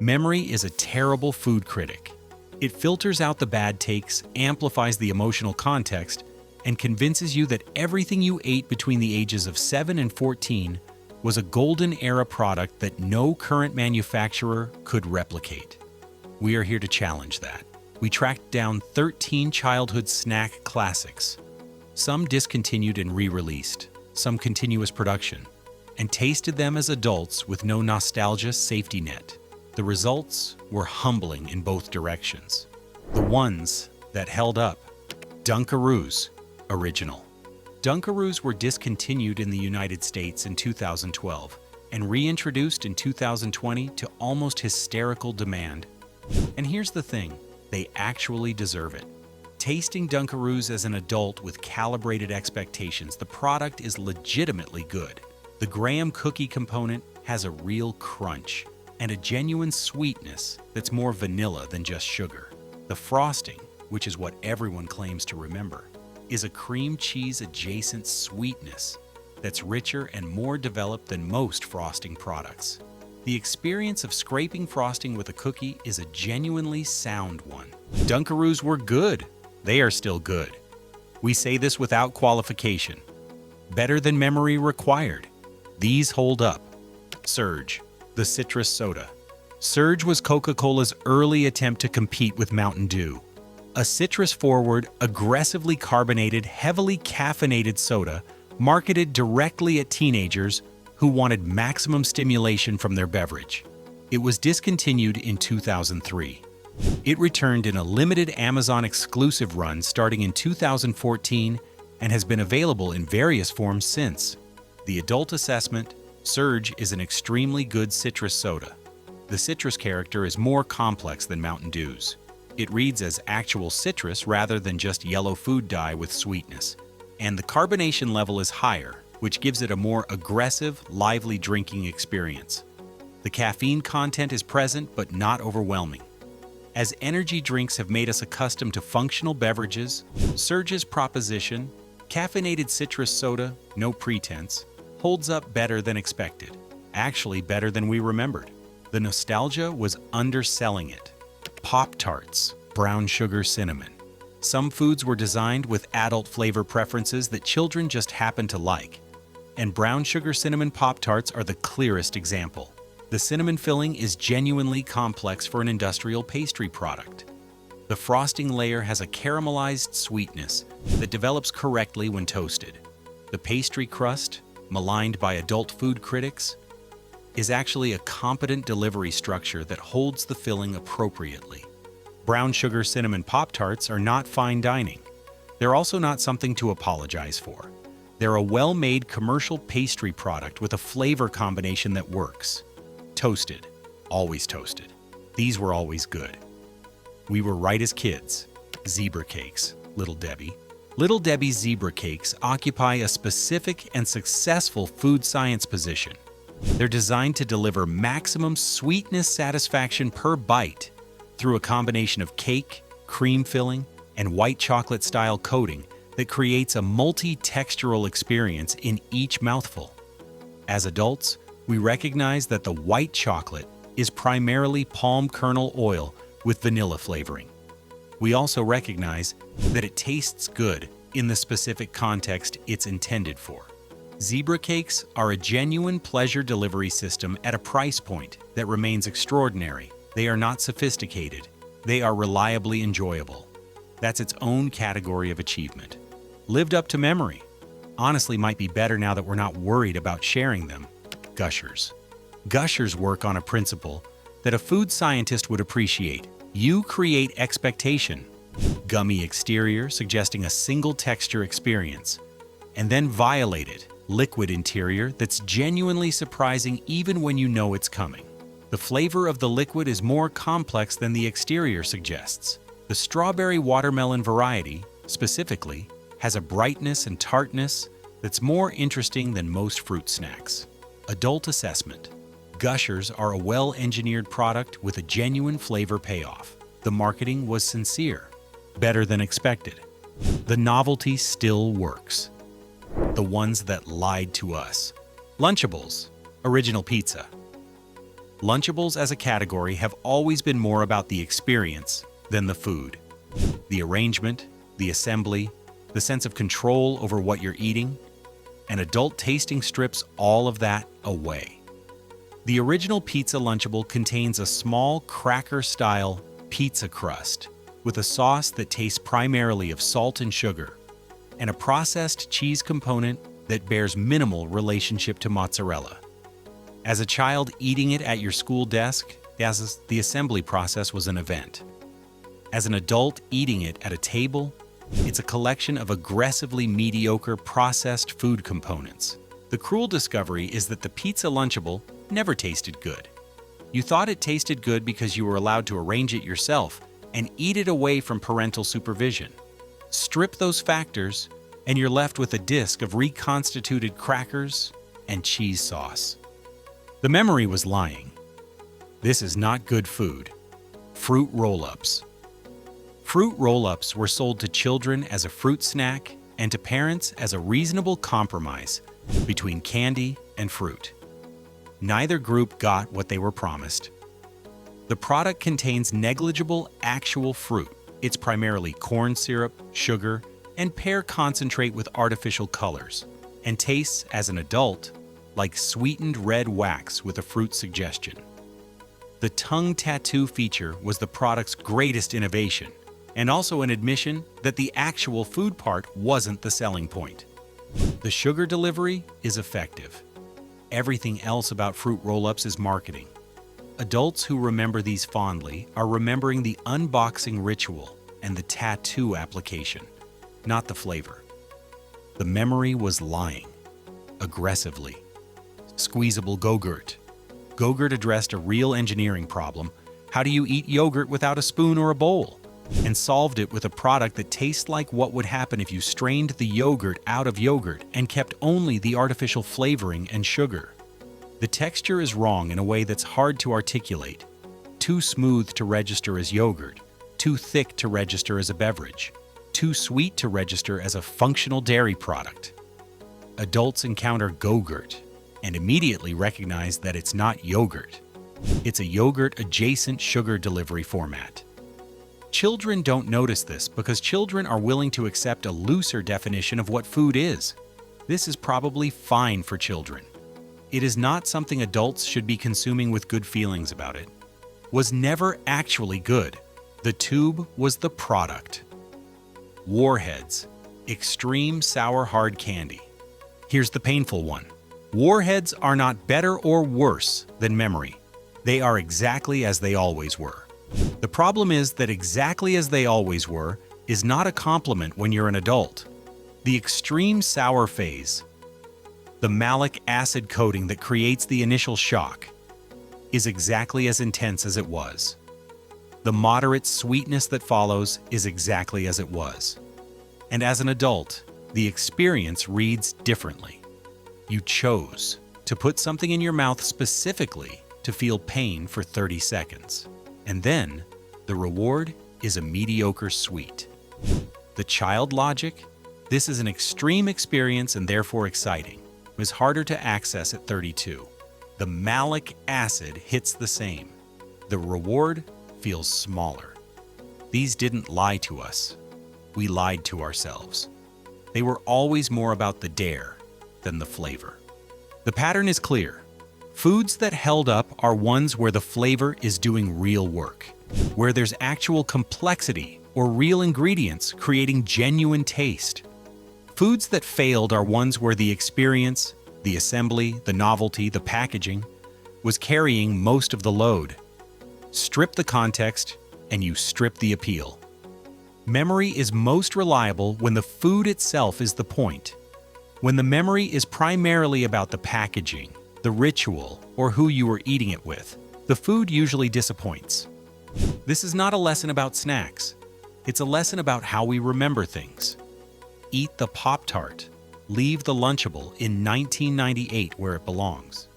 Memory is a terrible food critic. It filters out the bad takes, amplifies the emotional context, and convinces you that everything you ate between the ages of 7 and 14 was a golden era product that no current manufacturer could replicate. We are here to challenge that. We tracked down 13 childhood snack classics, some discontinued and re-released, some continuous production, and tasted them as adults with no nostalgia safety net. The results were humbling in both directions. The ones that held up: Dunkaroos Original. Dunkaroos were discontinued in the United States in 2012 and reintroduced in 2020 to almost hysterical demand. And here's the thing, they actually deserve it. Tasting Dunkaroos as an adult with calibrated expectations, the product is legitimately good. The graham cookie component has a real crunch and a genuine sweetness that's more vanilla than just sugar. The frosting, which is what everyone claims to remember, is a cream cheese adjacent sweetness that's richer and more developed than most frosting products. The experience of scraping frosting with a cookie is a genuinely sound one. Dunkaroos were good. They are still good. We say this without qualification. Better than memory required. These hold up. Surge, the citrus soda. Surge was Coca-Cola's early attempt to compete with Mountain Dew. A citrus-forward, aggressively carbonated, heavily caffeinated soda marketed directly at teenagers who wanted maximum stimulation from their beverage. It was discontinued in 2003. It returned in a limited Amazon exclusive run starting in 2014 and has been available in various forms since. The adult assessment: Surge is an extremely good citrus soda. The citrus character is more complex than Mountain Dew's. It reads as actual citrus rather than just yellow food dye with sweetness. And the carbonation level is higher, which gives it a more aggressive, lively drinking experience. The caffeine content is present but not overwhelming. As energy drinks have made us accustomed to functional beverages, Surge's proposition, caffeinated citrus soda, no pretense, holds up better than expected, actually better than we remembered. The nostalgia was underselling it. Pop-Tarts, brown sugar cinnamon. Some foods were designed with adult flavor preferences that children just happen to like, and brown sugar cinnamon Pop-Tarts are the clearest example. The cinnamon filling is genuinely complex for an industrial pastry product. The frosting layer has a caramelized sweetness that develops correctly when toasted. The pastry crust, maligned by adult food critics, is actually a competent delivery structure that holds the filling appropriately. Brown sugar cinnamon Pop-Tarts are not fine dining. They're also not something to apologize for. They're a well-made commercial pastry product with a flavor combination that works. Toasted, always toasted. These were always good. We were right as kids. Zebra cakes, Little Debbie. Little Debbie's zebra cakes occupy a specific and successful food science position. They're designed to deliver maximum sweetness satisfaction per bite through a combination of cake, cream filling, and white chocolate-style coating that creates a multi-textural experience in each mouthful. As adults, we recognize that the white chocolate is primarily palm kernel oil with vanilla flavoring. We also recognize that it tastes good in the specific context it's intended for. Zebra cakes are a genuine pleasure delivery system at a price point that remains extraordinary. They are not sophisticated. They are reliably enjoyable. That's its own category of achievement. Lived up to memory. Honestly, might be better now that we're not worried about sharing them. Gushers. Gushers work on a principle that a food scientist would appreciate. You create expectation. Gummy exterior suggesting a single texture experience, and then violate it. Liquid interior that's genuinely surprising even when you know it's coming. The flavor of the liquid is more complex than the exterior suggests. The strawberry watermelon variety, specifically, has a brightness and tartness that's more interesting than most fruit snacks. Adult assessment. Gushers are a well-engineered product with a genuine flavor payoff. The marketing was sincere, better than expected. The novelty still works. The ones that lied to us. Lunchables, original pizza. Lunchables as a category have always been more about the experience than the food. The arrangement, the assembly, the sense of control over what you're eating, an adult tasting strips all of that away. The original pizza Lunchable contains a small cracker-style pizza crust with a sauce that tastes primarily of salt and sugar, and a processed cheese component that bears minimal relationship to mozzarella. As a child eating it at your school desk, the assembly process was an event. As an adult eating it at a table, it's a collection of aggressively mediocre processed food components. The cruel discovery is that the pizza Lunchable never tasted good. You thought it tasted good because you were allowed to arrange it yourself and eat it away from parental supervision. Strip those factors, and you're left with a disc of reconstituted crackers and cheese sauce. The memory was lying. This is not good food. Fruit roll-ups. Fruit roll-ups were sold to children as a fruit snack and to parents as a reasonable compromise between candy and fruit. Neither group got what they were promised. The product contains negligible actual fruit. It's primarily corn syrup, sugar, and pear concentrate with artificial colors, and tastes, as an adult, like sweetened red wax with a fruit suggestion. The tongue tattoo feature was the product's greatest innovation, and also an admission that the actual food part wasn't the selling point. The sugar delivery is effective. Everything else about fruit roll-ups is marketing. Adults who remember these fondly are remembering the unboxing ritual and the tattoo application, not the flavor. The memory was lying, aggressively. Squeezable Go-Gurt. Go-Gurt addressed a real engineering problem. How do you eat yogurt without a spoon or a bowl? And solved it with a product that tastes like what would happen if you strained the yogurt out of yogurt and kept only the artificial flavoring and sugar. The texture is wrong in a way that's hard to articulate. Too smooth to register as yogurt, too thick to register as a beverage, too sweet to register as a functional dairy product. Adults encounter Go-Gurt and immediately recognize that it's not yogurt. It's a yogurt-adjacent sugar delivery format. Children don't notice this because children are willing to accept a looser definition of what food is. This is probably fine for children. It is not something adults should be consuming with good feelings about it. Was never actually good. The tube was the product. Warheads. Extreme sour hard candy. Here's the painful one. Warheads are not better or worse than memory. They are exactly as they always were. The problem is that exactly as they always were is not a compliment when you're an adult. The extreme sour phase, the malic acid coating that creates the initial shock, is exactly as intense as it was. The moderate sweetness that follows is exactly as it was. And as an adult, the experience reads differently. You chose to put something in your mouth specifically to feel pain for 30 seconds. And then, the reward is a mediocre sweet. The child logic, this is an extreme experience and therefore exciting, is harder to access at 32. The malic acid hits the same. The reward feels smaller. These didn't lie to us. We lied to ourselves. They were always more about the dare than the flavor. The pattern is clear. Foods that held up are ones where the flavor is doing real work, where there's actual complexity or real ingredients creating genuine taste. Foods that failed are ones where the experience, the assembly, the novelty, the packaging, was carrying most of the load. Strip the context, and you strip the appeal. Memory is most reliable when the food itself is the point. When the memory is primarily about the packaging, the ritual, or who you were eating it with, the food usually disappoints. This is not a lesson about snacks. It's a lesson about how we remember things. Eat the Pop-Tart. Leave the Lunchable in 1998 where it belongs.